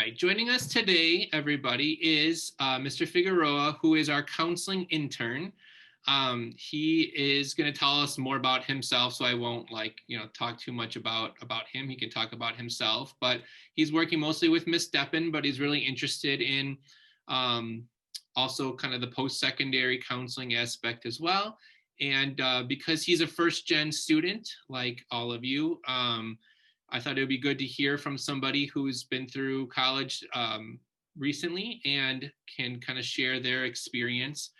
right, joining us today, everybody, is Mr. Figueroa, who is our counseling intern. He is going to tell us more about himself, so I won't talk too much about him. He can talk about himself, but he's working mostly with Miss Deppen, but he's really interested in also kind of the post-secondary counseling aspect as well. And because he's a first-gen student, like all of you, I thought it would be good to hear from somebody who's been through college recently and can kind of share their experience.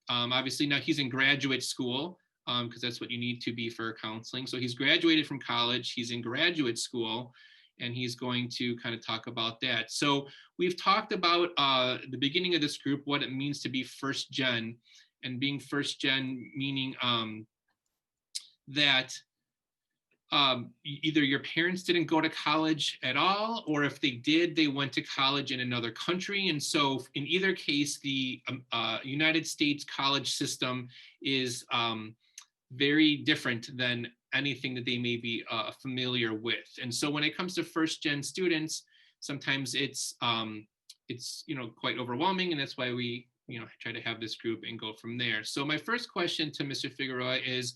Obviously now he's in graduate school because that's what you need to be for counseling. So he's graduated from college, he's in graduate school, and he's going to kind of talk about that. So we've talked about the beginning of this group, what it means to be first gen, and being first gen meaning that either your parents didn't go to college at all, or if they did, they went to college in another country. And so in either case, the United States college system is very different than anything that they may be familiar with. And so when it comes to first gen students, sometimes it's quite overwhelming, and that's why we try to have this group and go from there. So my first question to Mr. Figueroa is,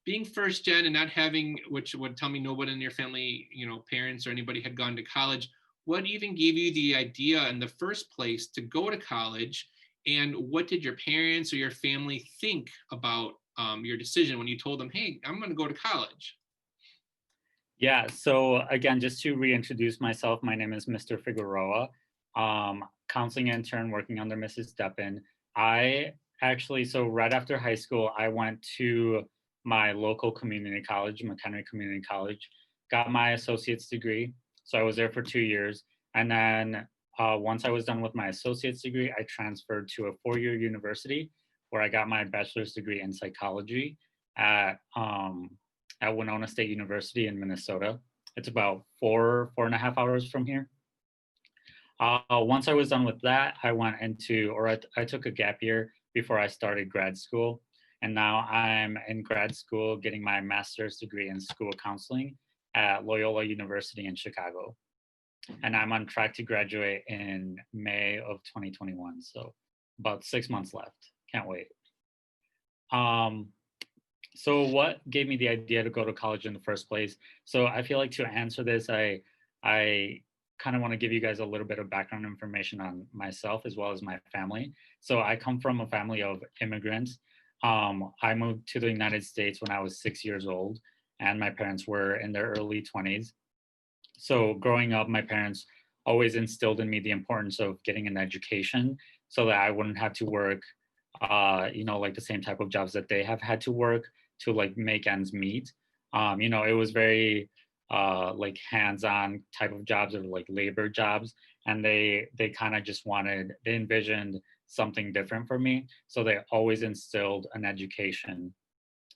being first gen and not having, which would tell me nobody in your family, parents or anybody had gone to college, what even gave you the idea in the first place to go to college? And what did your parents or your family think about your decision when you told them, hey, I'm going to go to college? Yeah, so again, just to reintroduce myself, my name is Mr. Figueroa, counseling intern working under Mrs. Deppen. So right after high school, I went to my local community college, McHenry Community College, got my associate's degree. So I was there for 2 years. And then once I was done with my associate's degree, I transferred to a 4-year university where I got my bachelor's degree in psychology at Winona State University in Minnesota. It's about 4.5 hours from here. Once I was done with that, I took a gap year before I started grad school. And now I'm in grad school getting my master's degree in school counseling at Loyola University in Chicago. And I'm on track to graduate in May of 2021. So about 6 months left. Can't wait. So what gave me the idea to go to college in the first place? So I feel like to answer this, I kind of want to give you guys a little bit of background information on myself as well as my family. So I come from a family of immigrants. I moved to the United States when I was 6 years old, and my parents were in their early 20s. So growing up, my parents always instilled in me the importance of getting an education so that I wouldn't have to work, like the same type of jobs that they have had to work to like make ends meet. It was very like hands-on type of jobs or like labor jobs, and they kind of just they envisioned something different for me, so they always instilled an education.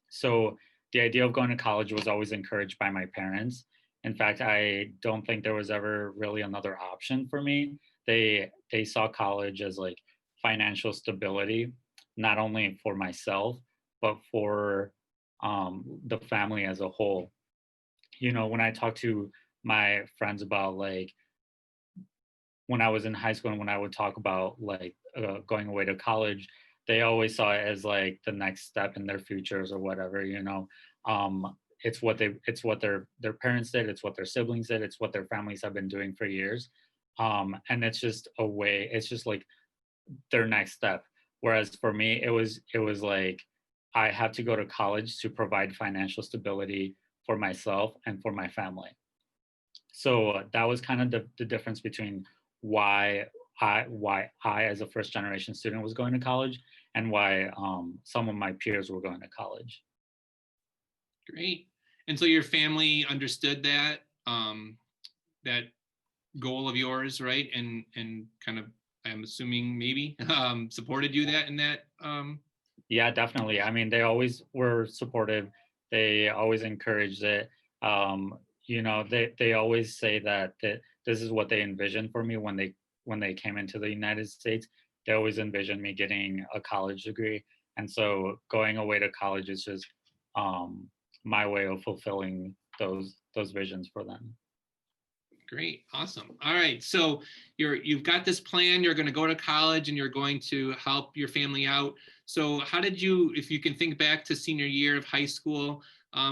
So the idea of going to college was always encouraged by my parents. In fact, I don't think there was ever really another option for me. They saw college as like financial stability, not only for myself but for the family as a whole. When I talk to my friends about like when I was in high school and when I would talk about like going away to college, they always saw it as like the next step in their futures or whatever. It's what their parents did, it's what their siblings did, it's what their families have been doing for years, and it's just like their next step. Whereas for me, it was like I had to go to college to provide financial stability for myself and for my family. So that was kind of the difference between why I as a first generation student was going to college and why some of my peers were going to college. Great. And so your family understood that that goal of yours, right? And kind of, I'm assuming maybe supported you in that. Yeah, definitely. I mean, they always were supportive. They always encouraged it. They always say that this is what they envisioned for me when they came into the United States. They always envisioned me getting a college degree, and so going away to college is just my way of fulfilling those visions for them. Great. Awesome. All right. So you've got this plan, you're going to go to college and you're going to help your family out. So how did you, if you can think back to senior year of high school,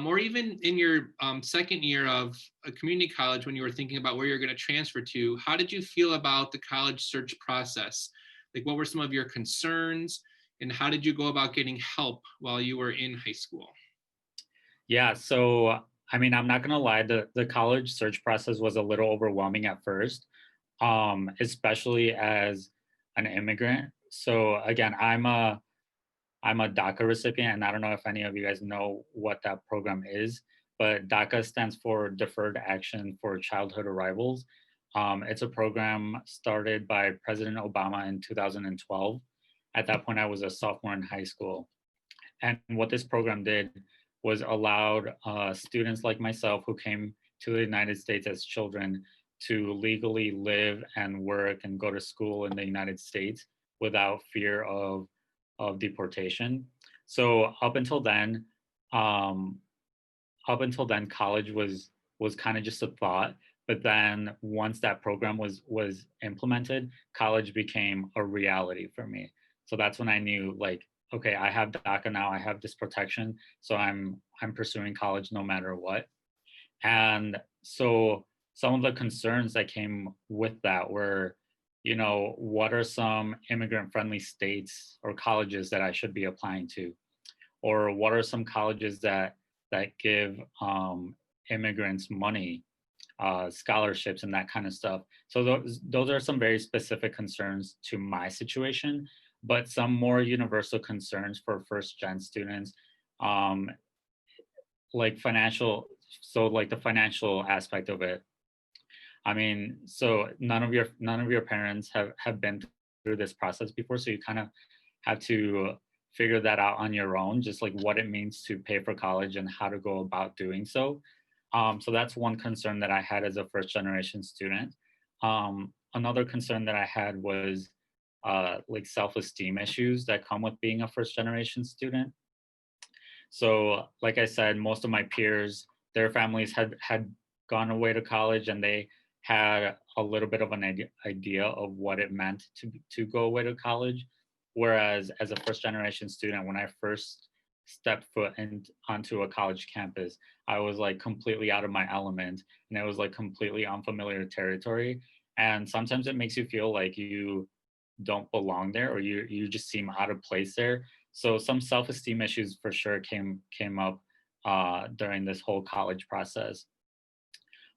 or even in your second year of a community college, when you were thinking about where you're going to transfer to, how did you feel about the college search process? Like, what were some of your concerns and how did you go about getting help while you were in high school? Yeah, so I mean, I'm not gonna lie, the college search process was a little overwhelming at first, especially as an immigrant. So again, I'm a DACA recipient, and I don't know if any of you guys know what that program is, but DACA stands for Deferred Action for Childhood Arrivals. It's a program started by President Obama in 2012. At that point, I was a sophomore in high school. And what this program did was allowed students like myself who came to the United States as children to legally live and work and go to school in the United States without fear of deportation. So um, college was kind of just a thought. But then once that program was implemented, college became a reality for me. So that's when I knew, like, okay, I have DACA now, I have this protection, so I'm pursuing college no matter what. And so some of the concerns that came with that were, what are some immigrant friendly states or colleges that I should be applying to? Or what are some colleges that give immigrants money, scholarships, and that kind of stuff? So those are some very specific concerns to my situation, but some more universal concerns for first gen students, um, like financial. So like the financial aspect of it. I mean, so none of your parents have been through this process before, so you kind of have to figure that out on your own, just like what it means to pay for college and how to go about doing so. So that's one concern that I had as a first generation student. Another concern that I had was like self-esteem issues that come with being a first generation student. So, like I said, most of my peers, their families had gone away to college, and they had a little bit of an idea of what it meant to go away to college. Whereas, as a first generation student, when I first stepped foot onto a college campus, I was like completely out of my element, and it was like completely unfamiliar territory. And sometimes it makes you feel like you don't belong there, or you just seem out of place there. So some self-esteem issues for sure came up during this whole college process.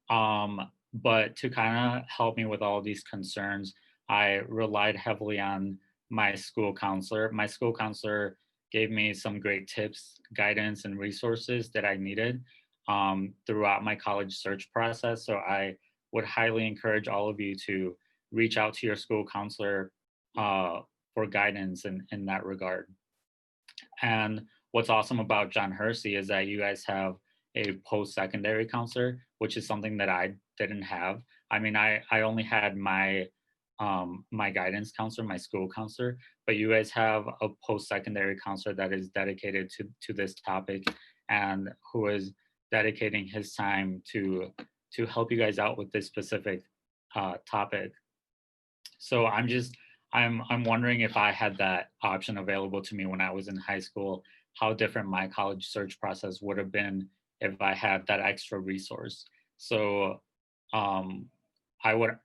But to kind of help me with all these concerns, I relied heavily on my school counselor. My school counselor gave me some great tips, guidance, and resources that I needed throughout my college search process. So I would highly encourage all of you to reach out to your school counselor for guidance in that regard. And what's awesome about John Hersey is that you guys have a post-secondary counselor, which is something that I didn't have. I mean, I only had my guidance counselor, my school counselor, but you guys have a post-secondary counselor that is dedicated to this topic and who is dedicating his time to help you guys out with this specific topic. So I'm wondering if I had that option available to me when I was in high school, how different my college search process would have been if I had that extra resource. So um, I would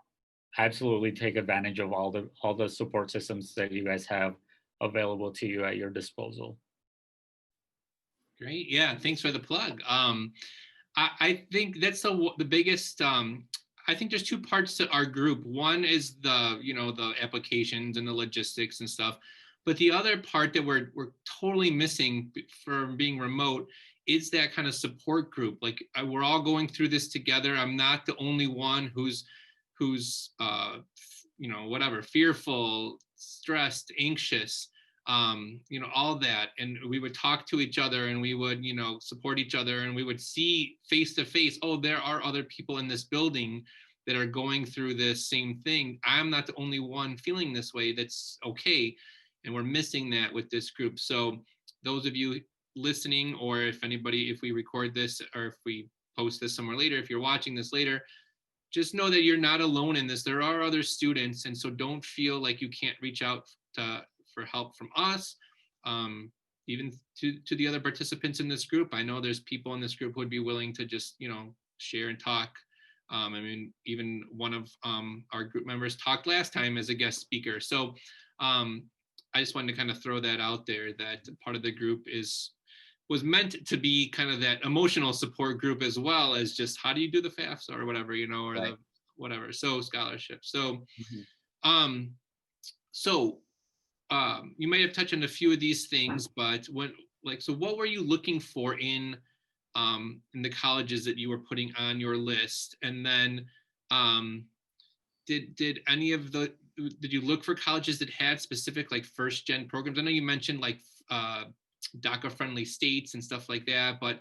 absolutely take advantage of all the support systems that you guys have available to you at your disposal. Great. Yeah. Thanks for the plug. I think that's the biggest. I think there's two parts to our group. One is the applications and the logistics and stuff, but the other part that we're totally missing from being remote is that kind of support group. Like we're all going through this together. I'm not the only one who's whatever, fearful, stressed, anxious, all that. And we would talk to each other and we would, support each other, and we would see face to face, oh, there are other people in this building that are going through this same thing. I'm not the only one feeling this way. That's okay. And we're missing that with this group. So those of you listening, or if we record this or if we post this somewhere later, if you're watching this later, just know that you're not alone in this. There are other students, and so don't feel like you can't reach out for help from us. Even to the other participants in this group. I know there's people in this group who would be willing to just, share and talk. I mean, even one of our group members talked last time as a guest speaker. So I just wanted to kind of throw that out there, that part of the group was meant to be kind of that emotional support group, as well as just how do you do the FAFSA or whatever, or Right. the whatever. So scholarship. So, Mm-hmm. so you might have touched on a few of these things, but so what were you looking for in the colleges that you were putting on your list? And then did any of did you look for colleges that had specific like first gen programs? I know you mentioned like DACA friendly states and stuff like that, but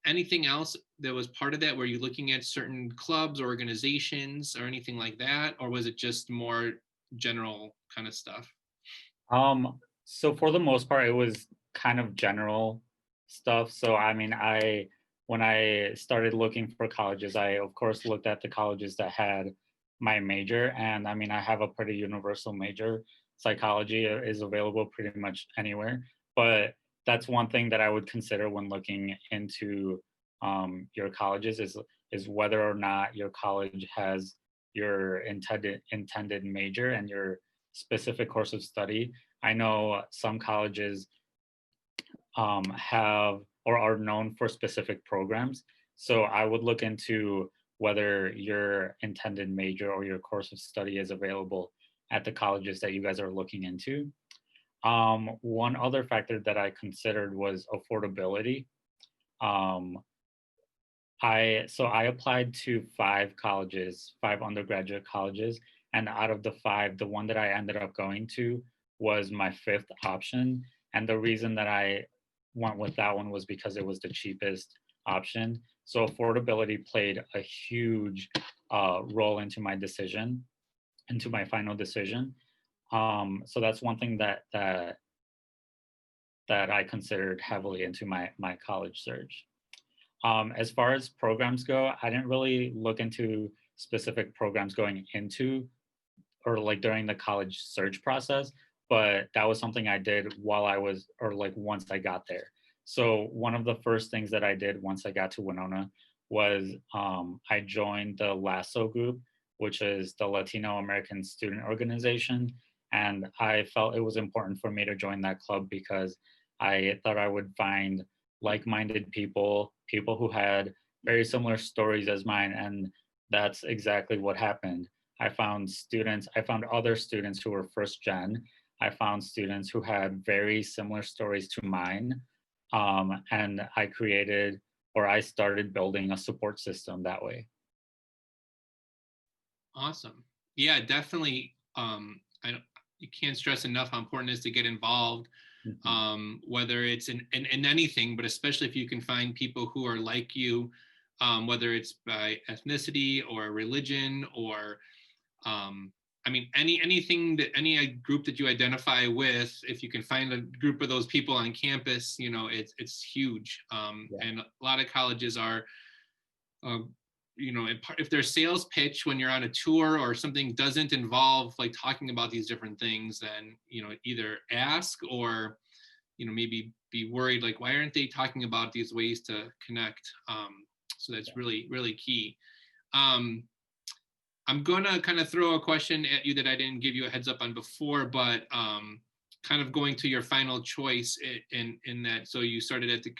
anything else that was part of that? Were you looking at certain clubs, organizations, or anything like that? Or was it just more general kind of stuff? So for the most part, it was kind of general stuff. So I mean, when I started looking for colleges, I of course looked at the colleges that had my major, and I mean, I have a pretty universal major. Psychology is available pretty much anywhere, but that's one thing that I would consider when looking into your colleges is whether or not your college has your intended major and your specific course of study. I know some colleges have or are known for specific programs. So I would look into whether your intended major or your course of study is available at the colleges that you guys are looking into. One other factor that I considered was affordability. Um, I applied to 5 undergraduate colleges, and out of the 5, the one that I ended up going to was my 5th option. And the reason that I went with that one was because it was the cheapest option. So affordability played a huge role into my decision, into my final decision. So that's one thing that I considered heavily into my college search. As far as programs go, I didn't really look into specific programs going into or like during the college search process, but that was something I did while I was, or like once I got there. So one of the first things that I did once I got to Winona was I joined the LASSO group, which is the Latino American Student Organization. And I felt it was important for me to join that club because I thought I would find like-minded people, people who had very similar stories as mine. And that's exactly what happened. I found other students who were first gen. I found students who had very similar stories to mine. And I started building a support system that way. Awesome. Yeah, definitely. You can't stress enough how important it is to get involved, whether it's in anything, but especially if you can find people who are like you, whether it's by ethnicity or religion or I mean, any group that you identify with, if you can find a group of those people on campus, it's huge. And a lot of colleges are, if their sales pitch when you're on a tour or something doesn't involve like talking about these different things, then, either ask or, maybe be worried, like, why aren't they talking about these ways to connect? So that's really, really key. I'm gonna kind of throw a question at you that I didn't give you a heads up on before, but kind of going to your final choice in that. So you started at the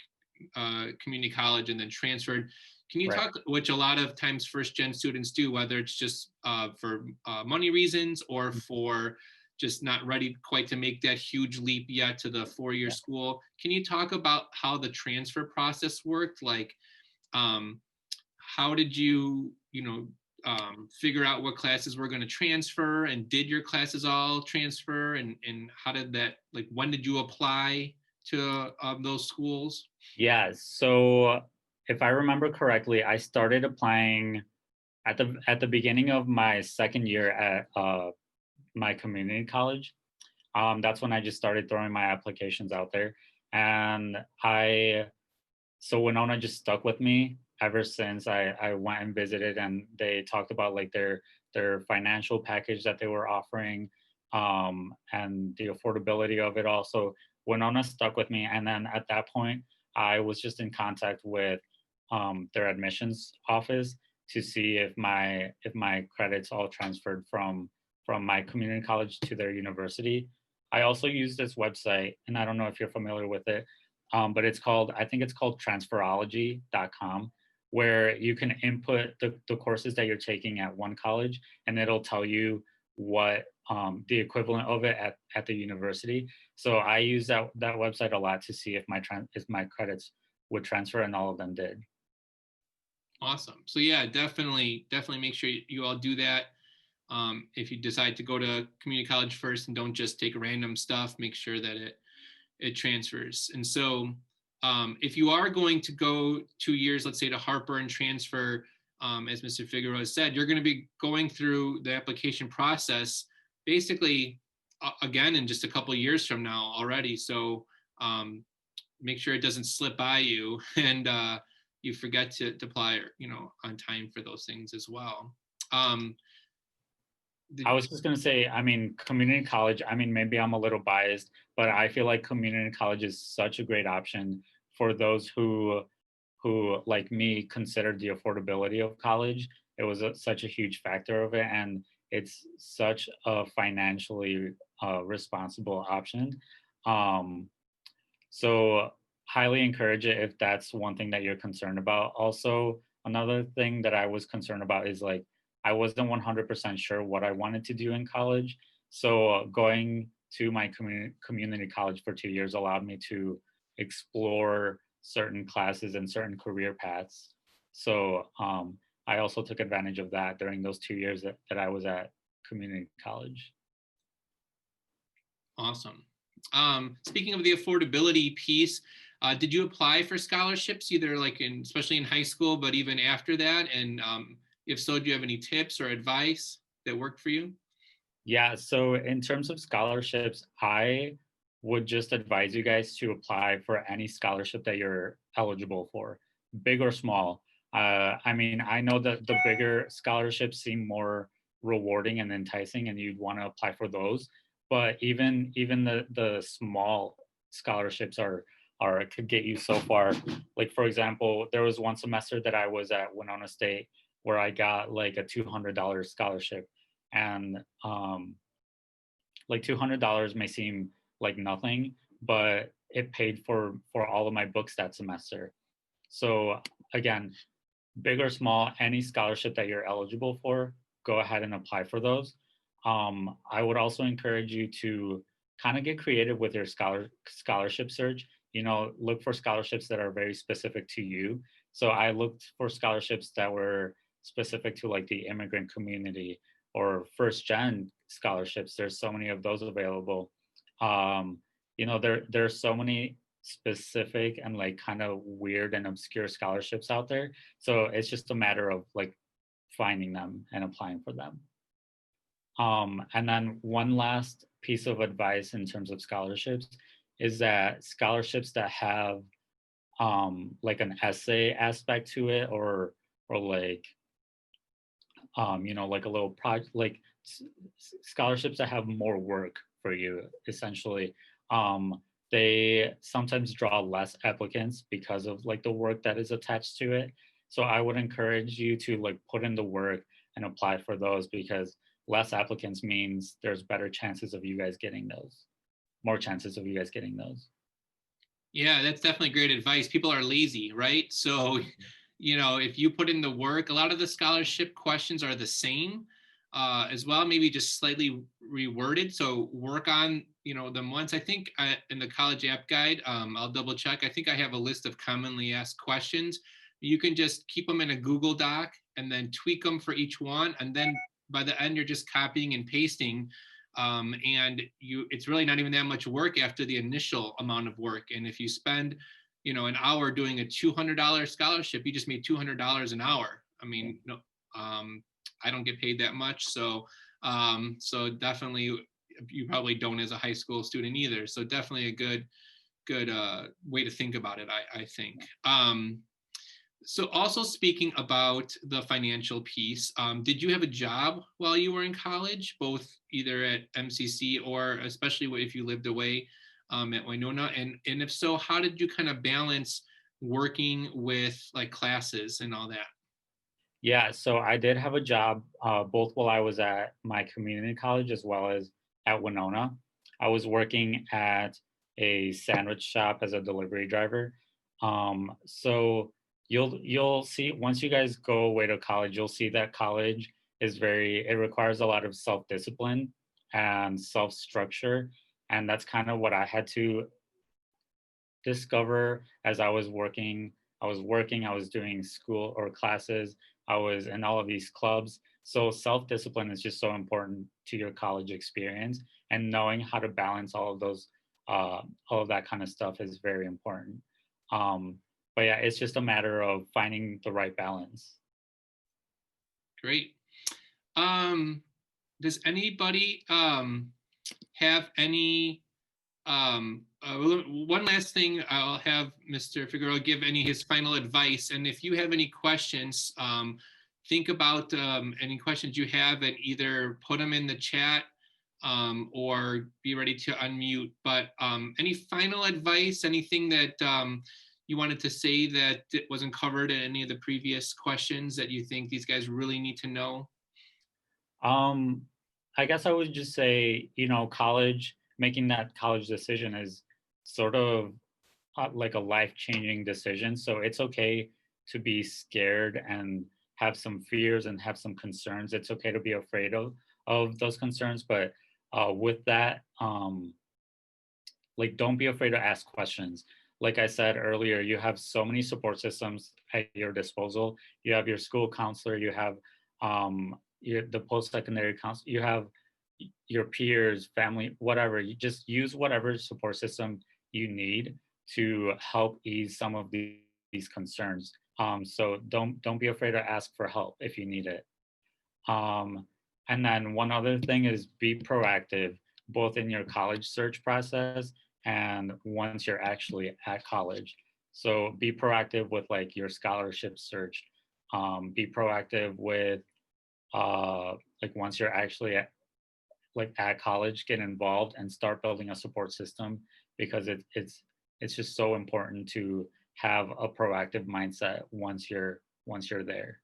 community college and then transferred. Can you talk, which a lot of times first gen students do, whether it's just for money reasons or for just not ready quite to make that huge leap yet to the 4-year school. Can you talk about how the transfer process worked? Like, how did you, figure out what classes were going to transfer, and did your classes all transfer, and how did that, like, when did you apply to those schools? Yeah, so if I remember correctly, I started applying at the beginning of my 2nd year at my community college. That's when I just started throwing my applications out there, and I So Winona just stuck with me ever since I went and visited, and they talked about like their financial package that they were offering, and the affordability of it all. So Winona stuck with me, and then at that point, I was just in contact with their admissions office to see if my credits all transferred from my community college to their university. I also use this website, and I don't know if you're familiar with it, but I think it's called transferology.com, where you can input the courses that you're taking at one college, and it'll tell you what the equivalent of it at the university. So I use that website a lot to see if my credits would transfer, and all of them did. Awesome. So yeah, definitely make sure you all do that. If you decide to go to community college first and don't just take random stuff, make sure that it transfers. And so if you are going to go 2 years, let's say to Harper and transfer, as Mr. Figueroa said, you're going to be going through the application process basically again in just a couple of years from now already. So make sure it doesn't slip by you and you forget to apply, on time for those things as well. I was just gonna say, I mean, community college, I mean, maybe I'm a little biased, but I feel like community college is such a great option for those who like me considered the affordability of college. It was such a huge factor of it, and it's such a financially responsible option. Um, so highly encourage it if that's one thing that you're concerned about. Also, another thing that I was concerned about is like I wasn't 100% sure what I wanted to do in college. So going to my community college for 2 years allowed me to explore certain classes and certain career paths. So I also took advantage of that during those 2 years that I was at community college. Awesome. Speaking of the affordability piece, did you apply for scholarships either especially in high school, but even after that? And if so, do you have any tips or advice that worked for you? Yeah, so in terms of scholarships, I would just advise you guys to apply for any scholarship that you're eligible for, big or small. I mean, I know that the bigger scholarships seem more rewarding and enticing, and you'd want to apply for those. But even the small scholarships are could get you so far. Like for example, there was one semester that I was at Winona State where I got like a $200 scholarship, and like $200 may seem like nothing, but it paid for all of my books that semester. So again, big or small, any scholarship that you're eligible for, go ahead and apply for those. I would also encourage you to kind of get creative with your scholarship search. You know, look for scholarships that are very specific to you. So I looked for scholarships that were specific to like the immigrant community or first gen scholarships. There's so many of those available. There's so many specific and like kind of weird and obscure scholarships out there. So it's just a matter of like finding them and applying for them. And then one last piece of advice in terms of scholarships is that scholarships that have like an essay aspect to it, or like like a little project, like scholarships that have more work for you, essentially. They sometimes draw less applicants because of like the work that is attached to it. So I would encourage you to like put in the work and apply for those, because less applicants means there's better chances of you guys getting those, more chances of you guys getting those. Yeah, that's definitely great advice. People are lazy, right? So, if you put in the work, a lot of the scholarship questions are the same as well, maybe just slightly reworded. So work on, them once. I think in the college app guide, I'll double check. I think I have a list of commonly asked questions. You can just keep them in a Google Doc and then tweak them for each one. And then by the end, you're just copying and pasting. And it's really not even that much work after the initial amount of work. And if you spend, an hour doing a $200 scholarship, you just made $200 an hour. I mean, no, I don't get paid that much. So definitely you probably don't as a high school student either. So definitely a good way to think about it, I think. So also speaking about the financial piece, did you have a job while you were in college, both either at MCC or especially if you lived away at Winona? And if so, how did you kind of balance working with like classes and all that? Yeah, so I did have a job both while I was at my community college as well as at Winona. I was working at a sandwich shop as a delivery driver. So you'll see once you guys go away to college, you'll see that college is very it requires a lot of self-discipline and self-structure, and that's kind of what I had to discover as I was working. I was doing school or classes, I was in all of these clubs. So self discipline is just so important to your college experience, and knowing how to balance all of that kind of stuff is very important. Um, but yeah, it's just a matter of finding the right balance. Great. Um, does anybody have any one last thing, I'll have Mr. Figueroa give his final advice. And if you have any questions, think about any questions you have and either put them in the chat or be ready to unmute. But any final advice, anything that you wanted to say that wasn't covered in any of the previous questions that you think these guys really need to know? Um, I guess I would just say, college, making that college decision is sort of like a life-changing decision. So it's okay to be scared and have some fears and have some concerns. It's okay to be afraid of those concerns, but with that, like don't be afraid to ask questions. Like I said earlier, you have so many support systems at your disposal. You have your school counselor, you have the post-secondary counselor, you have your peers, family, whatever. You just use whatever support system you need to help ease some of these concerns. So don't be afraid to ask for help if you need it. Um, and then one other thing is be proactive, both in your college search process and once you're actually at college. So be proactive with like your scholarship search. Be proactive with like once you're actually at college, get involved and start building a support system because it's just so important to have a proactive mindset once you're there.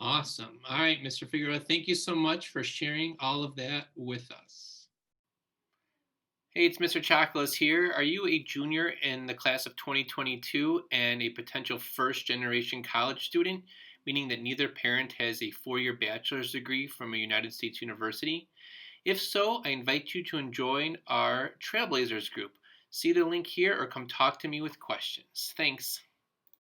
Awesome. All right, Mr. Figueroa, thank you so much for sharing all of that with us. Hey, it's Mr. Chiakulas here. Are you a junior in the class of 2022 and a potential first generation college student, meaning that neither parent has a 4-year bachelor's degree from a United States university? If so, I invite you to join our Trailblazers group. See the link here or come talk to me with questions. Thanks.